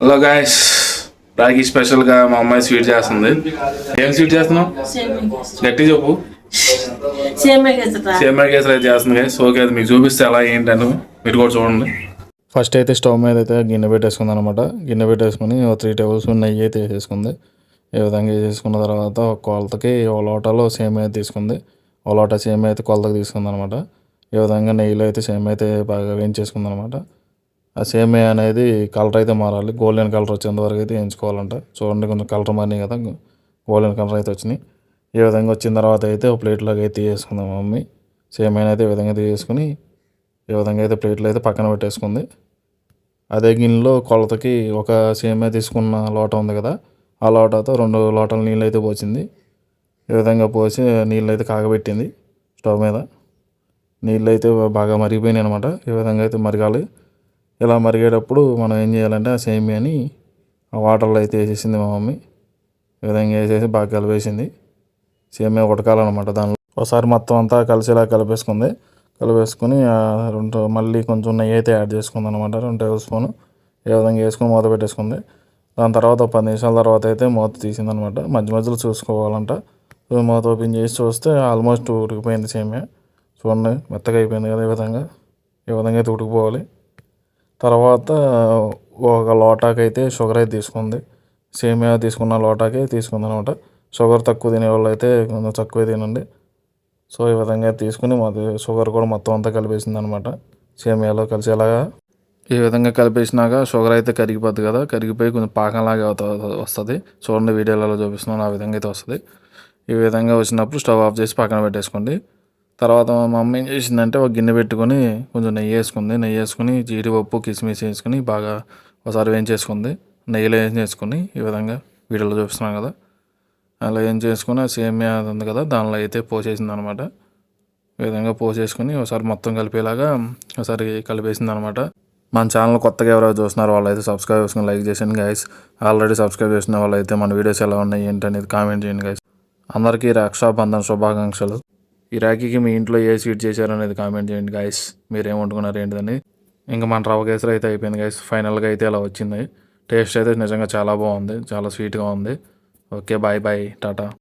Hello guys, Rakhi స్పెషల్గా మా అమ్మాయి స్వీట్ చేస్తుంది. ఏం స్వీట్ చేస్తున్నావు? గట్టి చెప్పు. సేమియా కేసరి అయితే చేస్తుంది గాయస్. ఓకే, అది మీకు చూపిస్తే ఎలా ఏంటని మీరు కూడా చూడండి. ఫస్ట్ అయితే స్టవ్ మీద అయితే గిన్నె పెట్టేసుకుంది అనమాట. గిన్నె పెట్టేసుకుని 3 టేబుల్ స్పూన్ నెయ్యి అయితే వేసేసుకుంది. ఈ విధంగా వేసేసుకున్న తర్వాత ఒక కొలతకి ఒక లోటాలో సేమియా అయితే తీసుకుంది. ఒక లోటా సేమియా అయితే కొలతకి తీసుకుంది అనమాట. ఈ విధంగా నెయ్యిలో అయితే సేమియా అయితే బాగా వేయించేసుకుంది అనమాట. ఆ సేమియా అనేది కలర్ అయితే మారాలి, గోల్డెన్ కలర్ వచ్చేంత వరకు అయితే వేయించుకోవాలంట. చూడండి, కొంచెం కలర్ మారినాయి కదా, గోల్డెన్ కలర్ అయితే వచ్చినాయి. ఈ విధంగా వచ్చిన తర్వాత అయితే ఒక ప్లేట్లోకి అయితే తీసేసుకుందాం మమ్మీ. సేమియాని అయితే ఈ విధంగా తీసేసుకుని ఈ విధంగా అయితే ప్లేట్లో అయితే పక్కన పెట్టేసుకుంది. అదే గిన్నెలో కొలతకి ఒక సేమియా తీసుకున్న లోట ఉంది కదా, ఆ లోటతో 2 లోటాల నీళ్ళు అయితే పోసింది. ఈ విధంగా పోసి నీళ్ళు అయితే కాగబెట్టింది స్టవ్ మీద. నీళ్ళు అయితే బాగా మరిగిపోయినాయి అనమాట. ఈ విధంగా అయితే మరగాలి. ఇలా మరిగేటప్పుడు మనం ఏం చేయాలంటే ఆ సేమియాని ఆ వాటర్లో అయితే వేసేసింది మా మమ్మీ. ఈ విధంగా వేసేసి బాగా కలిపేసింది. సేమియా ఉడకాలన్నమాట. దానిలో ఒకసారి మొత్తం అంతా కలిసేలా కలిపేసుకుంది. కలిపేసుకుని మళ్ళీ కొంచెం నెయ్యి అయితే యాడ్ చేసుకుంది అనమాట, 2 టేబుల్ స్పూన్. ఈ విధంగా వేసుకొని మూత పెట్టేసుకుంది. దాని తర్వాత 10 నిమిషాల తర్వాత అయితే మూత తీసింది అనమాట. మధ్య మధ్యలో చూసుకోవాలంట. మూత ఓపెన్ చేసి చూస్తే ఆల్మోస్ట్ ఉడికిపోయింది సేమియా. చూడండి, మెత్తగా అయిపోయింది కదా. ఈ విధంగా అయితే ఉడికిపోవాలి. తర్వాత ఒక లోటాకి అయితే షుగర్ అయితే తీసుకుంది. సేమియా తీసుకున్న లోటాకి తీసుకుంది అనమాట. షుగర్ తక్కువ తినేవాళ్ళు అయితే కొంచెం తక్కువ తినండి. సో ఈ విధంగా తీసుకుని షుగర్ కూడా మొత్తం అంతా కలిపేసింది అనమాట సేమియాలో కలిసేలాగా. ఈ విధంగా కలిపేసినాక షుగర్ అయితే కరిగిపోద్ది కదా, కరిగిపోయి కొంచెం పాకంలాగా వస్తుంది. చూడండి, వీడియోలలో చూపిస్తున్నాను, ఆ విధంగా అయితే వస్తుంది. ఈ విధంగా వచ్చినప్పుడు స్టవ్ ఆఫ్ చేసి పక్కన పెట్టేసుకోండి. తర్వాత మా మమ్మీ ఏం చేసిందంటే ఒక గిన్నె పెట్టుకొని కొంచెం నెయ్యి వేసుకుంది. నెయ్యి వేసుకుని జీడిపప్పు కిస్మిస్ వేసుకుని బాగా ఒకసారి వేయించేసుకుంది. నెయ్యిలో వేయించేసుకుని ఈ విధంగా వీడియోలో చూపిస్తున్నాం కదా, అలా వేయించేసుకుని ఆ సేమియా ఉంది కదా దానిలో అయితే పోసేసింది అనమాట. ఈ విధంగా పోసేసుకుని ఒకసారి మొత్తం కలిపేలాగా ఒకసారి కలిపేసింది అనమాట. మన ఛానల్ కొత్తగా ఎవరైనా చూస్తున్నారో వాళ్ళు అయితే సబ్స్క్రైబ్ చేసుకుని లైక్ చేసేయండి గైస్. ఆల్రెడీ సబ్స్క్రైబ్ చేసిన వాళ్ళు అయితే మన వీడియోస్ ఎలా ఉన్నాయి ఏంటనేది కామెంట్ చేయండి గైస్. అందరికీ రక్షాబంధన్ శుభాకాంక్షలు. ఈ రాఖీకి మీ ఇంట్లో ఏ స్వీట్ చేశారనేది కామెంట్ చేయండి గైస్. మీరు ఏమంటున్నారు ఏంటిదని. ఇంకా మన రవ్వ కేసరి అయితే అయిపోయింది గైస్. ఫైనల్గా అయితే అలా వచ్చింది. టేస్ట్ అయితే నిజంగా చాలా బాగుంది, చాలా స్వీట్గా ఉంది. Okay, bye bye, Tata.